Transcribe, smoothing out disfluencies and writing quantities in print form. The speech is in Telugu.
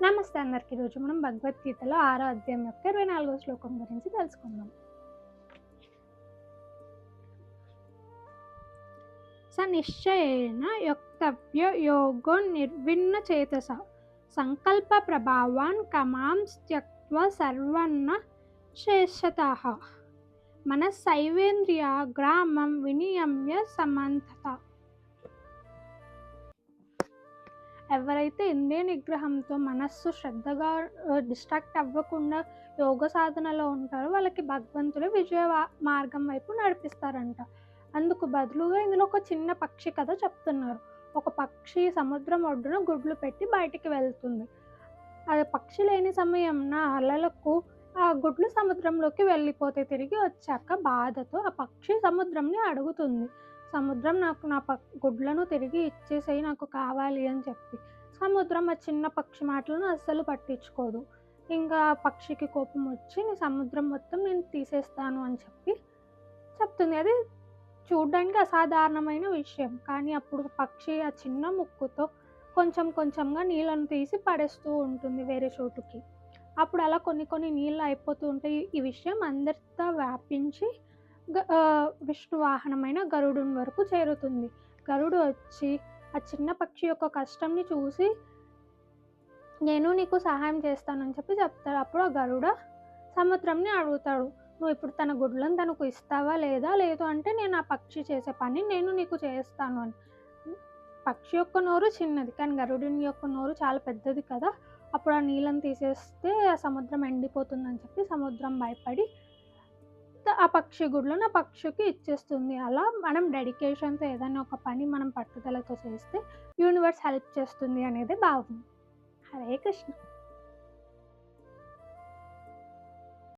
నమస్తే అందరికీ. ఈరోజు మనం భగవద్గీతలో 6వ అధ్యాయం యొక్క 24వ శ్లోకం గురించి తెలుసుకుందాం. స నిశ్చయేన యోక్తవ్యో యోగో నిర్విన్న చేతస సంకల్ప ప్రభావాన్ కమాం త్యక్త్వా సర్వన్న శేషతః మనస్సైవేంద్రియ గ్రామం వినియమ్య సమంతత. ఎవరైతే ఇంద్రియ నిగ్రహంతో మనస్సు శ్రద్ధగా డిస్ట్రాక్ట్ అవ్వకుండా యోగ సాధనలో ఉంటారో వాళ్ళకి భగవంతుడు విజయ మార్గం వైపు నడిపిస్తారంట. అందుకు బదులుగా ఇందులో ఒక చిన్న పక్షి కథ చెప్తున్నారు. ఒక పక్షి సముద్రం ఒడ్డున గుడ్లు పెట్టి బయటికి వెళ్తుంది. అది పక్షి లేని సమయంన అలలకు ఆ గుడ్లు సముద్రంలోకి వెళ్ళిపోతే తిరిగి వచ్చాక బాధతో ఆ పక్షి సముద్రంని అడుగుతుంది, సముద్రం నాకు నా గుడ్లను తిరిగి ఇచ్చేసేయి, నాకు కావాలి అని చెప్పి. సముద్రం ఆ చిన్న పక్షి మాటలను అస్సలు పట్టించుకోదు. ఇంకా పక్షికి కోపం వచ్చి నీ సముద్రం మొత్తం నేను తీసేస్తాను అని చెప్పి చెప్తుంది. అది చూడ్డానికి అసాధారణమైన విషయం, కానీ అప్పుడు పక్షి ఆ చిన్న ముక్కుతో కొంచెం కొంచెంగా నీళ్ళను తీసి పడేస్తూ ఉంటుంది వేరే చోటుకి. అప్పుడు అలా కొన్ని నీళ్ళు అయిపోతూ ఉంటాయి. ఈ విషయం అందరితో వ్యాపించి విష్ణు వాహనమైన గరుడుని వరకు చేరుతుంది. గరుడు వచ్చి ఆ చిన్న పక్షి యొక్క కష్టంని చూసి నేను నీకు సహాయం చేస్తానని చెప్పి చెప్తాడు. అప్పుడు ఆ గరుడ సముద్రంని అడుగుతాడు, నువ్వు ఇప్పుడు తన గుడ్లను తనకు ఇస్తావా లేదా, లేదు అంటే నేను ఆ పక్షి చేసే పని నేను నీకు చేస్తాను అని. పక్షి యొక్క నోరు చిన్నది, కానీ గరుడుని యొక్క నోరు చాలా పెద్దది కదా. అప్పుడు ఆ నీళ్ళని తీసేస్తే ఆ సముద్రం ఎండిపోతుందని చెప్పి సముద్రం భయపడి ఆ పక్షి గుడ్లను ఆ పక్షికి ఇచ్చేస్తుంది. అలా మనం డెడికేషన్తో ఏదైనా ఒక పని మనం పట్టుదలతో చేస్తే యూనివర్స్ హెల్ప్ చేస్తుంది అనేది భావం. హరే కృష్ణ.